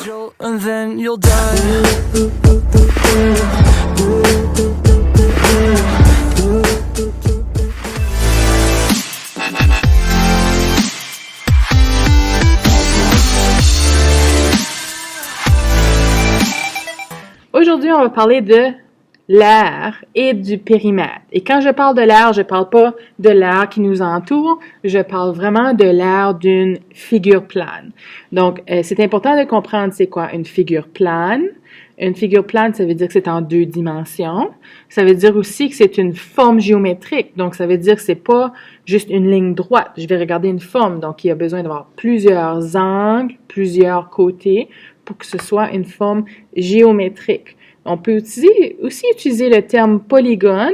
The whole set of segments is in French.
schedule and then you'll die. Aujourd'hui, on va parler de l'air et du périmètre. Et quand je parle de l'air, je parle pas de l'air qui nous entoure, je parle vraiment de l'air d'une figure plane. Donc, c'est important de comprendre c'est quoi une figure plane. Une figure plane, ça veut dire que c'est en 2 dimensions. Ça veut dire aussi que c'est une forme géométrique. Donc, ça veut dire que c'est pas juste une ligne droite. Je vais regarder une forme. Donc, il y a besoin d'avoir plusieurs angles, plusieurs côtés pour que ce soit une forme géométrique. On peut aussi utiliser le terme polygone.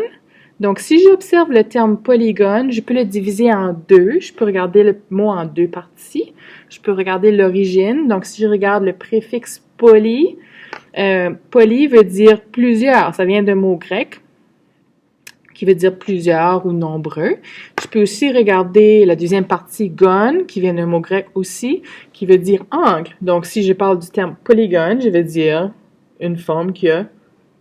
Donc, si j'observe le terme polygone, je peux le diviser en 2. Je peux regarder le mot en 2 parties. Je peux regarder l'origine. Donc, si je regarde le préfixe poly, poly veut dire plusieurs. Ça vient d'un mot grec qui veut dire plusieurs ou nombreux. Je peux aussi regarder la deuxième partie gone, qui vient d'un mot grec aussi, qui veut dire angle. Donc, si je parle du terme polygone, je vais dire une forme qui a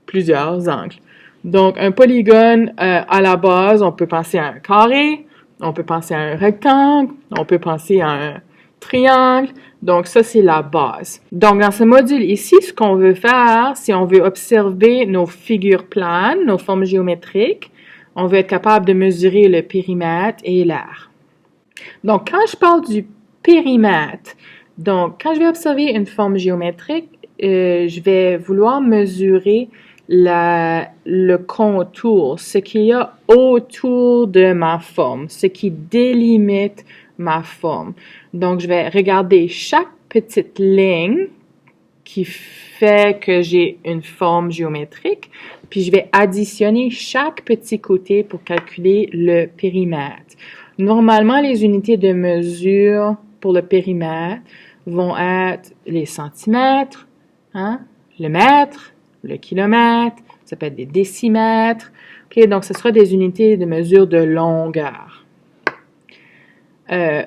plusieurs angles. Donc, un polygone, à la base, on peut penser à un carré, on peut penser à un rectangle, on peut penser à un triangle. Donc, ça, c'est la base. Donc, dans ce module ici, ce qu'on veut faire, si on veut observer nos figures planes, nos formes géométriques, on veut être capable de mesurer le périmètre et l'air. Donc, quand je parle du périmètre, donc, quand je vais observer une forme géométrique, je vais vouloir mesurer le contour, ce qu'il y a autour de ma forme, ce qui délimite ma forme. Donc, je vais regarder chaque petite ligne qui fait que j'ai une forme géométrique, puis je vais additionner chaque petit côté pour calculer le périmètre. Normalement, les unités de mesure pour le périmètre vont être les centimètres, le mètre, le kilomètre, ça peut être des décimètres. OK, donc ce sera des unités de mesure de longueur.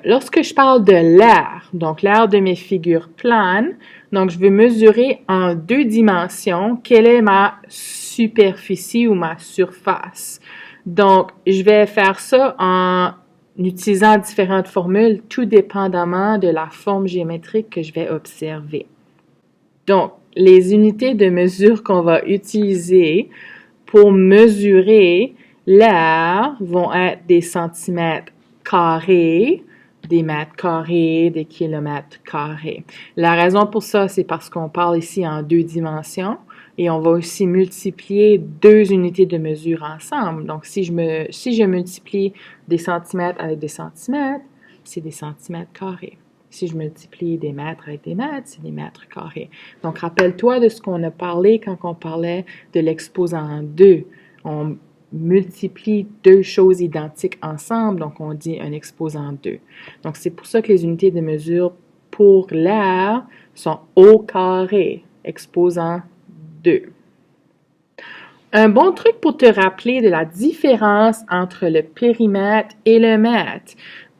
Lorsque je parle de l'air, donc l'air de mes figures planes, donc je veux mesurer en 2 dimensions quelle est ma superficie ou ma surface. Donc, je vais faire ça en utilisant différentes formules, tout dépendamment de la forme géométrique que je vais observer. Donc, les unités de mesure qu'on va utiliser pour mesurer l'air vont être des centimètres carrés, des mètres carrés, des kilomètres carrés. La raison pour ça, c'est parce qu'on parle ici en 2 dimensions et on va aussi multiplier 2 unités de mesure ensemble. Donc, si je multiplie des centimètres avec des centimètres, c'est des centimètres carrés. Si je multiplie des mètres avec des mètres, c'est des mètres carrés. Donc, rappelle-toi de ce qu'on a parlé quand on parlait de l'exposant 2. On multiplie 2 choses identiques ensemble, donc on dit un exposant 2. Donc, c'est pour ça que les unités de mesure pour l'air sont au carré, exposant 2. Un bon truc pour te rappeler de la différence entre le périmètre et le mètre.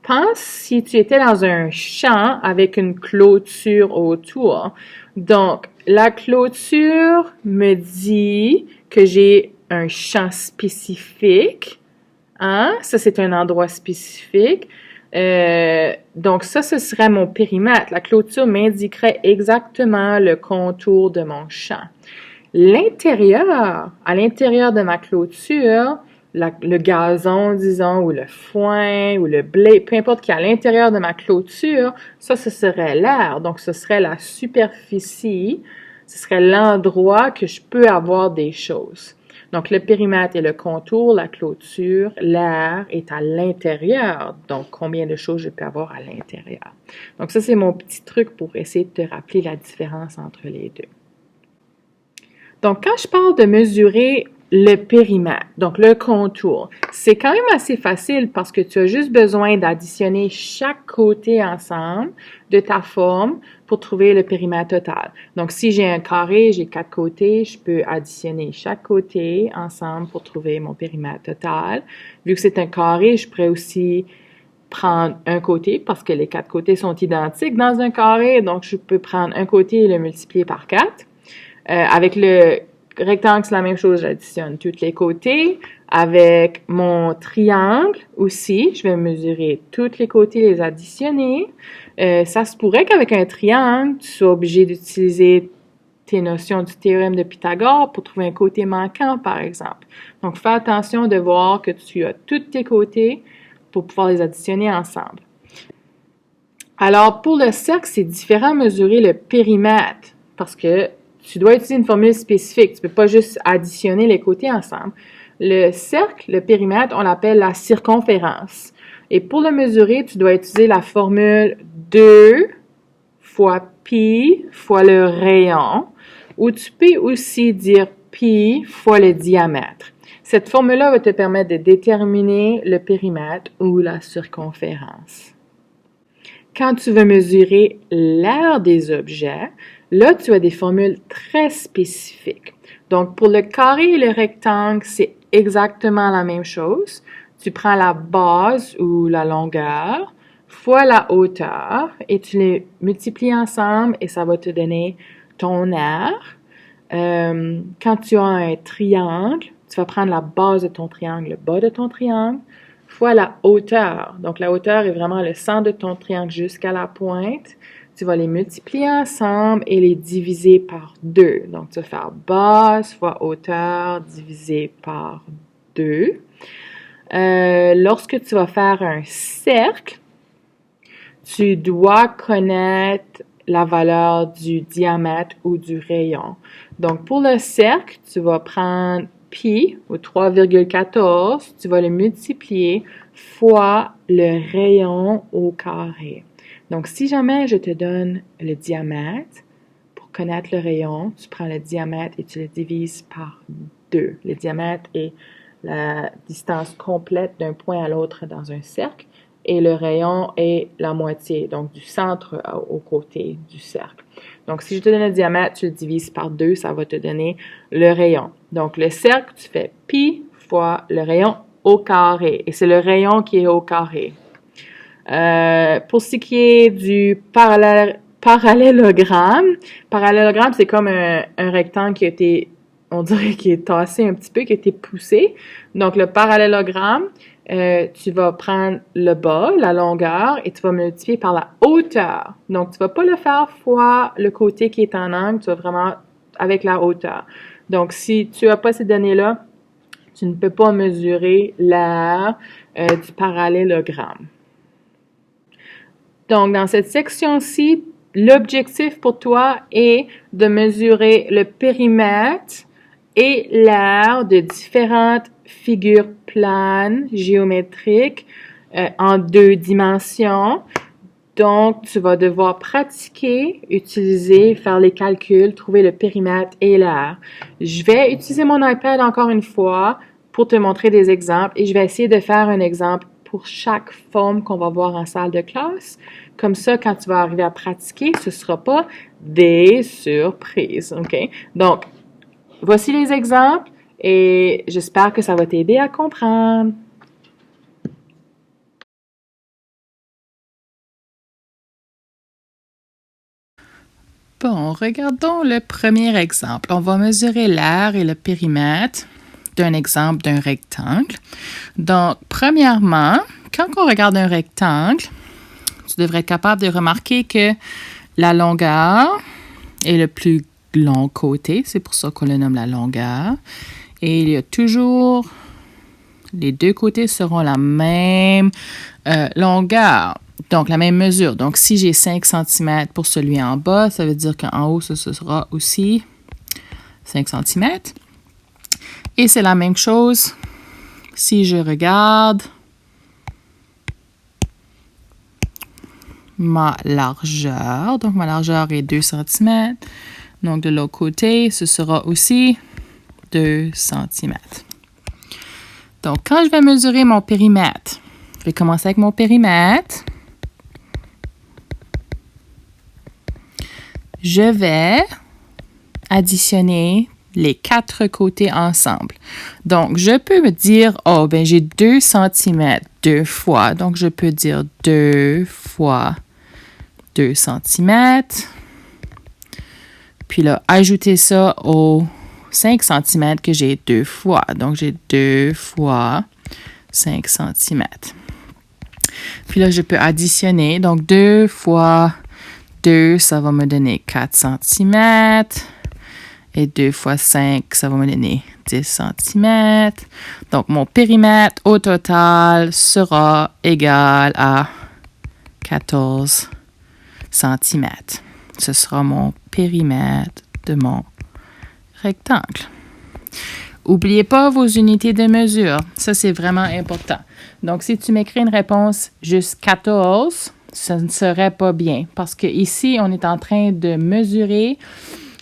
Pense si tu étais dans un champ avec une clôture autour. Donc, la clôture me dit que j'ai un champ spécifique. Ça, c'est un endroit spécifique. Donc, ça, ce serait mon périmètre. La clôture m'indiquerait exactement le contour de mon champ. À l'intérieur de ma clôture, le gazon, disons, ou le foin, ou le blé, peu importe qui est à l'intérieur de ma clôture, ça, ce serait l'air. Donc, ce serait la superficie, ce serait l'endroit que je peux avoir des choses. Donc, le périmètre est le contour, la clôture, l'air est à l'intérieur. Donc, combien de choses je peux avoir à l'intérieur. Donc, ça, c'est mon petit truc pour essayer de te rappeler la différence entre les deux. Donc, quand je parle de mesurer le périmètre, donc le contour, c'est quand même assez facile parce que tu as juste besoin d'additionner chaque côté ensemble de ta forme pour trouver le périmètre total. Donc, si j'ai un carré, j'ai 4 côtés, je peux additionner chaque côté ensemble pour trouver mon périmètre total. Vu que c'est un carré, je pourrais aussi prendre un côté parce que les 4 côtés sont identiques dans un carré. Donc, je peux prendre un côté et le multiplier par 4. Avec le rectangle, c'est la même chose. J'additionne tous les côtés. Avec mon triangle aussi, je vais mesurer tous les côtés, les additionner. Ça se pourrait qu'avec un triangle, tu sois obligé d'utiliser tes notions du théorème de Pythagore pour trouver un côté manquant, par exemple. Donc, fais attention de voir que tu as tous tes côtés pour pouvoir les additionner ensemble. Alors, pour le cercle, c'est différent de mesurer le périmètre parce que tu dois utiliser une formule spécifique. Tu ne peux pas juste additionner les côtés ensemble. Le cercle, le périmètre, on l'appelle la circonférence. Et pour le mesurer, tu dois utiliser la formule 2 fois pi fois le rayon, ou tu peux aussi dire pi fois le diamètre. Cette formule-là va te permettre de déterminer le périmètre ou la circonférence. Quand tu veux mesurer l'aire des objets, là, tu as des formules très spécifiques. Donc, pour le carré et le rectangle, c'est exactement la même chose. Tu prends la base ou la longueur fois la hauteur et tu les multiplies ensemble et ça va te donner ton aire. Quand tu as un triangle, tu vas prendre la base de ton triangle, le bas de ton triangle, fois la hauteur. Donc, la hauteur est vraiment le centre de ton triangle jusqu'à la pointe. Tu vas les multiplier ensemble et les diviser par 2. Donc, tu vas faire base fois hauteur divisé par 2. Lorsque tu vas faire un cercle, tu dois connaître la valeur du diamètre ou du rayon. Donc, pour le cercle, tu vas prendre pi ou 3,14, tu vas le multiplier fois le rayon au carré. Donc, si jamais je te donne le diamètre, pour connaître le rayon, tu prends le diamètre et tu le divises par 2. Le diamètre est la distance complète d'un point à l'autre dans un cercle et le rayon est la moitié, donc du centre au côté du cercle. Donc, si je te donne le diamètre, tu le divises par 2, ça va te donner le rayon. Donc, le cercle, tu fais pi fois le rayon au carré. Et c'est le rayon qui est au carré. Pour ce qui est du parallélogramme, c'est comme un rectangle qui a été, on dirait qui est tassé un petit peu, qui a été poussé. Donc, le parallélogramme, tu vas prendre le bas, la longueur, et tu vas multiplier par la hauteur. Donc, tu vas pas le faire fois le côté qui est en angle, tu vas vraiment avec la hauteur. Donc, si tu as pas ces données-là, tu ne peux pas mesurer l'aire du parallélogramme. Donc, dans cette section-ci, l'objectif pour toi est de mesurer le périmètre et l'aire de différentes figures planes géométriques en 2 dimensions. Donc, tu vas devoir pratiquer, utiliser, faire les calculs, trouver le périmètre et l'aire. Je vais utiliser mon iPad encore une fois pour te montrer des exemples et je vais essayer de faire un exemple pour chaque forme qu'on va voir en salle de classe. Comme ça, quand tu vas arriver à pratiquer, ce ne sera pas des surprises, OK? Donc, voici les exemples et j'espère que ça va t'aider à comprendre. Bon, regardons le premier exemple. On va mesurer l'aire et le périmètre d'un exemple d'un rectangle. Donc, premièrement, quand on regarde un rectangle, tu devrais être capable de remarquer que la longueur est le plus long côté. C'est pour ça qu'on le nomme la longueur. Et il y a toujours, les 2 côtés seront la même longueur. Donc, la même mesure. Donc, si j'ai 5 cm pour celui en bas, ça veut dire qu'en haut, ce sera aussi 5 cm. Et c'est la même chose si je regarde ma largeur. Donc, ma largeur est 2 cm. Donc, de l'autre côté, ce sera aussi 2 cm. Donc, quand je vais mesurer mon périmètre, je vais commencer avec mon périmètre. Je vais additionner les 4 côtés ensemble. Donc, je peux me dire, oh, ben j'ai 2 cm 2 fois. Donc, je peux dire 2 fois 2 cm. Puis là, ajouter ça aux 5 cm que j'ai 2 fois. Donc, j'ai 2 fois 5 cm. Puis là, je peux additionner. Donc, 2 fois 2, ça va me donner 4 cm. Et 2 fois 5, ça va me donner 10 cm. Donc, mon périmètre au total sera égal à 14 cm. Ce sera mon périmètre de mon rectangle. N'oubliez pas vos unités de mesure. Ça, c'est vraiment important. Donc, si tu m'écris une réponse juste 14, ça ne serait pas bien parce qu'ici, on est en train de mesurer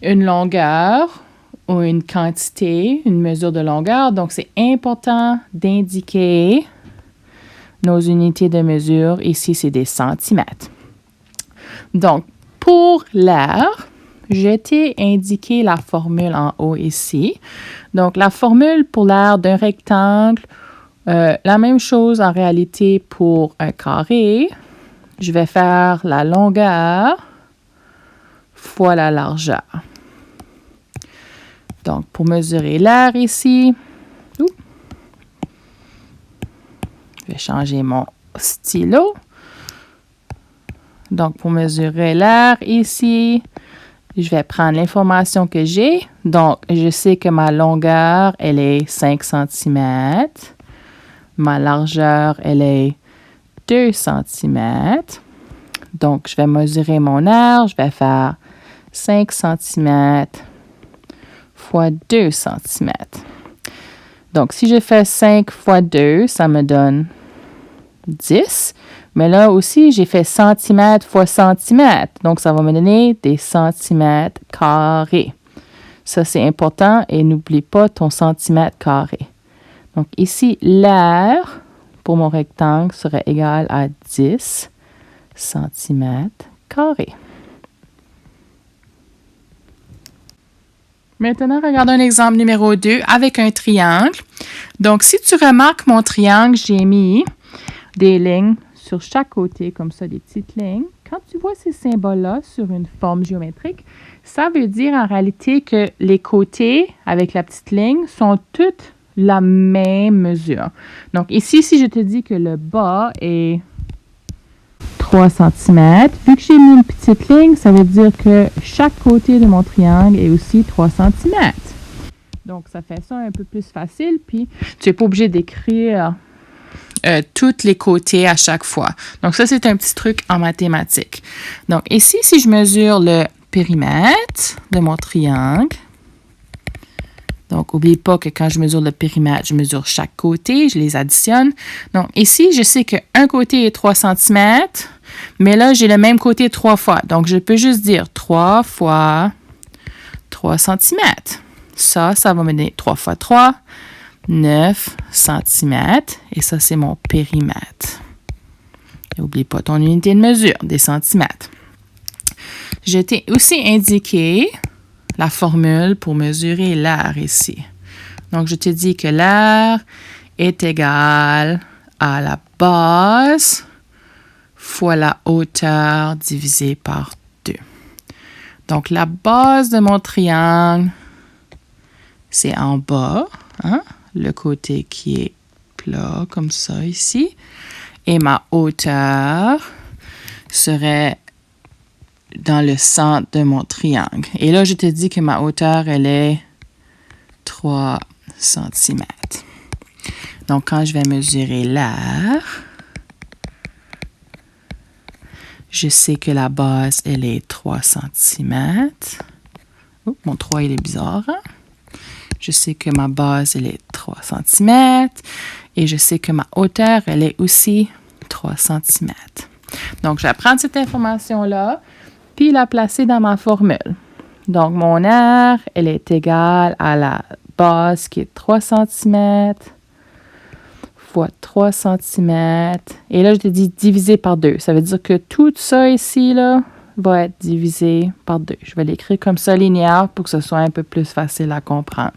une longueur ou une quantité, une mesure de longueur. Donc, c'est important d'indiquer nos unités de mesure. Ici, c'est des centimètres. Donc, pour l'air, je t'ai indiqué la formule en haut ici. Donc, la formule pour l'air d'un rectangle, la même chose en réalité pour un carré. Je vais faire la longueur fois la largeur. Donc, pour mesurer l'air ici, je vais changer mon stylo. Donc, pour mesurer l'air ici, je vais prendre l'information que j'ai. Donc, je sais que ma longueur, elle est 5 cm. Ma largeur, elle est 2 cm. Donc, je vais mesurer mon air. Je vais faire 5 cm fois 2 cm. Donc, si je fais 5 fois 2, ça me donne 10. Mais là aussi, j'ai fait centimètre fois centimètre. Donc, ça va me donner des centimètres carrés. Ça, c'est important et n'oublie pas ton centimètre carré. Donc, ici, l'air pour mon rectangle serait égal à 10 centimètres carrés. Maintenant, regardons un exemple numéro 2 avec un triangle. Donc, si tu remarques mon triangle, j'ai mis des lignes sur chaque côté, comme ça, des petites lignes. Quand tu vois ces symboles-là sur une forme géométrique, ça veut dire en réalité que les côtés avec la petite ligne sont toutes la même mesure. Donc, ici, si je te dis que le bas est 3 cm, vu que j'ai mis une petite ligne, ça veut dire que chaque côté de mon triangle est aussi 3 cm. Donc, ça fait ça un peu plus facile, puis tu n'es pas obligé d'écrire tous les côtés à chaque fois. Donc, ça, c'est un petit truc en mathématiques. Donc, ici, si je mesure le périmètre de mon triangle, donc, n'oublie pas que quand je mesure le périmètre, je mesure chaque côté, je les additionne. Donc, ici, je sais qu'un côté est 3 cm, mais là, j'ai le même côté 3 fois. Donc, je peux juste dire 3 fois 3 cm. Ça va me donner 3 fois 3, 9 cm. Et ça, c'est mon périmètre. N'oublie pas ton unité de mesure, des centimètres. Je t'ai aussi indiqué la formule pour mesurer l'air ici. Donc, je te dis que l'air est égal à la base fois la hauteur divisée par 2. Donc, la base de mon triangle, c'est en bas, hein? Le côté qui est plat, comme ça ici. Et ma hauteur serait dans le centre de mon triangle. Et là, je te dis que ma hauteur, elle est 3 cm. Donc, quand je vais mesurer l'air, je sais que la base, elle est 3 cm. Oh, mon 3, il est bizarre, hein? Je sais que ma base, elle est 3 cm. Et je sais que ma hauteur, elle est aussi 3 cm. Donc, je vais prendre cette information-là puis la placer dans ma formule. Donc, mon air, elle est égale à la base qui est 3 cm fois 3 cm. Et là, je te dis divisé par 2. Ça veut dire que tout ça ici, là, va être divisé par 2. Je vais l'écrire comme ça linéaire pour que ce soit un peu plus facile à comprendre.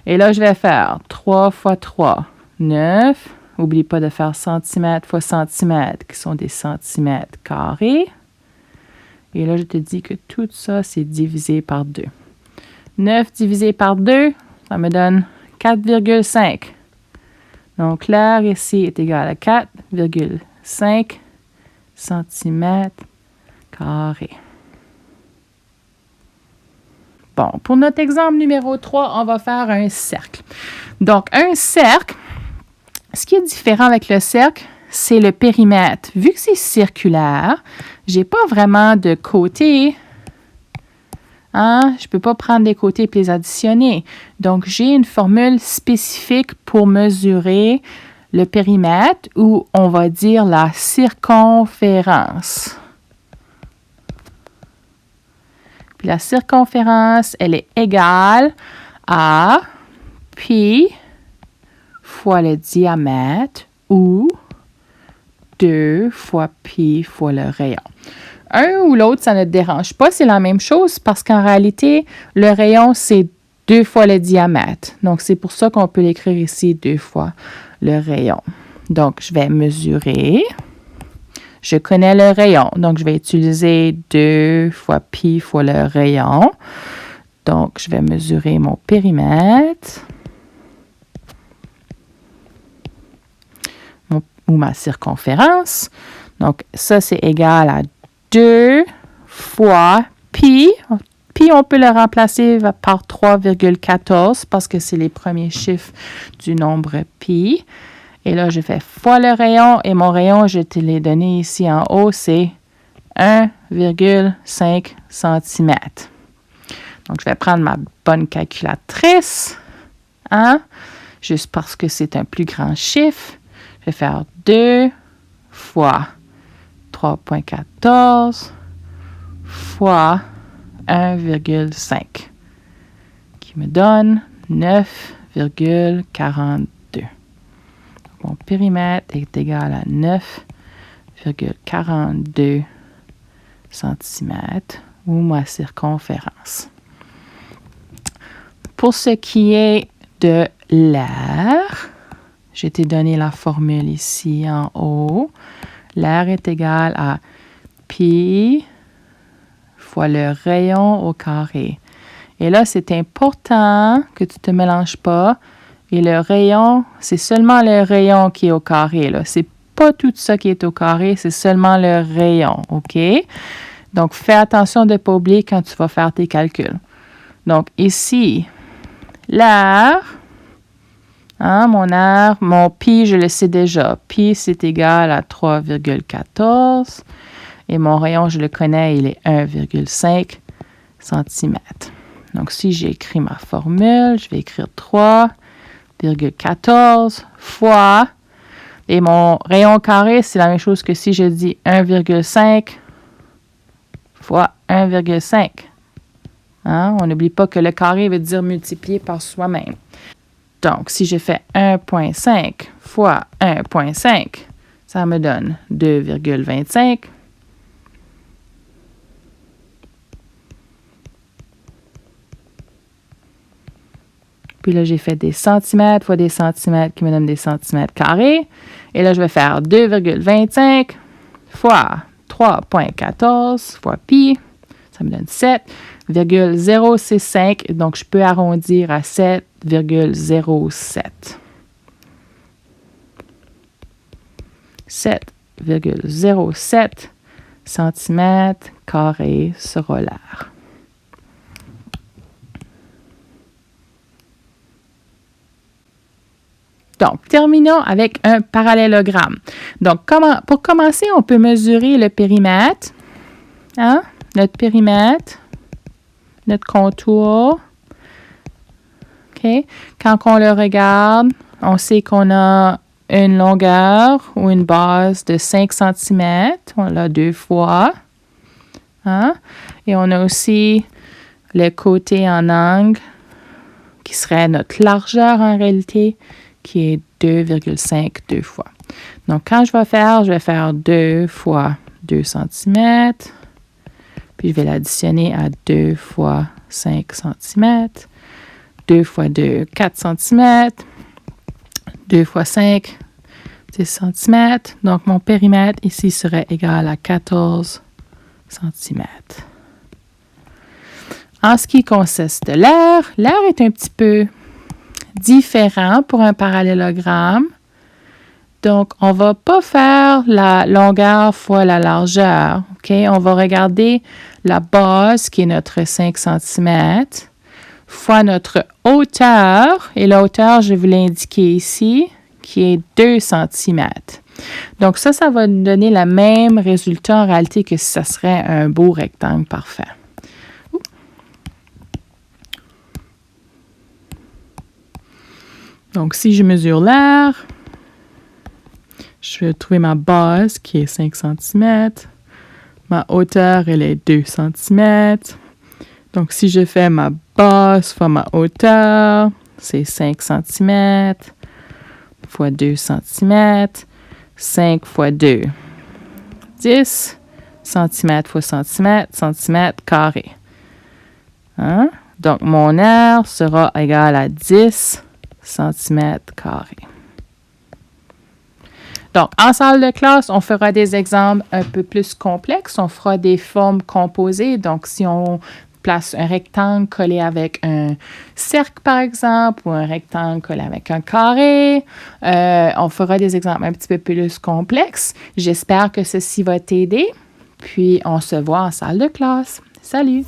Et là, je vais faire 3 fois 3, 9. N'oublie pas de faire centimètres fois centimètres, qui sont des centimètres carrés. Et là, je te dis que tout ça, c'est divisé par 2. 9 divisé par 2, ça me donne 4,5. Donc, l'air ici est égal à 4,5 centimètres carrés. Bon, pour notre exemple numéro 3, on va faire un cercle. Donc, un cercle, ce qui est différent avec le cercle, c'est le périmètre. Vu que c'est circulaire, je n'ai pas vraiment de côté. Je ne peux pas prendre des côtés et les additionner. Donc, j'ai une formule spécifique pour mesurer le périmètre ou on va dire la circonférence. Puis la circonférence, elle est égale à pi fois le diamètre ou 2 fois pi fois le rayon. Un ou l'autre, ça ne te dérange pas, c'est la même chose parce qu'en réalité, le rayon, c'est 2 fois le diamètre. Donc, c'est pour ça qu'on peut l'écrire ici 2 fois le rayon. Donc, je vais mesurer. Je connais le rayon, donc je vais utiliser 2 fois pi fois le rayon. Donc, je vais mesurer mon périmètre ou ma circonférence. Donc, ça, c'est égal à 2 fois pi. Pi, on peut le remplacer par 3,14 parce que c'est les premiers chiffres du nombre pi. Et là, je fais fois le rayon et mon rayon, je te l'ai donné ici en haut, c'est 1,5 cm. Donc, je vais prendre ma bonne calculatrice, juste parce que c'est un plus grand chiffre. Je vais faire 2 fois 3,14 fois 1,5 qui me donne 9,42. Mon périmètre est égal à 9,42 cm ou ma circonférence. Pour ce qui est de l'air, je t'ai donné la formule ici en haut. L'air est égal à pi fois le rayon au carré. Et là, c'est important que tu ne te mélanges pas. Et le rayon, c'est seulement le rayon qui est au carré. Ce n'est pas tout ça qui est au carré, c'est seulement le rayon. OK? Donc, fais attention de ne pas oublier quand tu vas faire tes calculs. Donc, ici, l'air, mon pi, je le sais déjà. Pi, c'est égal à 3,14. Et mon rayon, je le connais, il est 1,5 cm. Donc, si j'écris ma formule, je vais écrire 3,14 fois, et mon rayon carré, c'est la même chose que si je dis 1,5 fois 1,5. On n'oublie pas que le carré veut dire multiplier par soi-même. Donc, si je fais 1,5 fois 1,5, ça me donne 2,25. Puis là, j'ai fait des centimètres fois des centimètres qui me donnent des centimètres carrés. Et là, je vais faire 2,25 fois 3,14 fois pi. Ça me donne 7,065. Donc, je peux arrondir à 7,07. 7,07 centimètres carrés sera l'air. Donc, terminons avec un parallélogramme. Donc, pour commencer, on peut mesurer le périmètre. Notre périmètre, notre contour. OK? Quand on le regarde, on sait qu'on a une longueur ou une base de 5 cm. On l'a 2 fois. Et on a aussi le côté en angle, qui serait notre largeur en réalité, qui est 2,5 deux fois. Donc, quand je vais faire 2 fois 2 cm Puis je vais l'additionner à 2 fois 5 cm. 2 fois 2, 4 cm. 2 fois 5, 10 cm. Donc, mon périmètre ici serait égal à 14 cm. En ce qui consiste de l'air, l'air est un petit peu différent pour un parallélogramme. Donc, on ne va pas faire la longueur fois la largeur. OK? On va regarder la base, qui est notre 5 cm, fois notre hauteur. Et la hauteur, je vais vous l'indiquer ici, qui est 2 cm. Donc, ça va nous donner le même résultat en réalité que si ça serait un beau rectangle parfait. Donc, si je mesure l'air, je vais trouver ma base qui est 5 cm. Ma hauteur, elle est 2 cm. Donc, si je fais ma base fois ma hauteur, c'est 5 cm fois 2 cm. 5 fois 2, 10 cm fois centimètre carré. Hein? Donc, mon aire sera égal à 10 cm carré. Donc, en salle de classe, on fera des exemples un peu plus complexes. On fera des formes composées. Donc, si on place un rectangle collé avec un cercle, par exemple, ou un rectangle collé avec un carré, on fera des exemples un petit peu plus complexes. J'espère que ceci va t'aider. Puis, on se voit en salle de classe. Salut!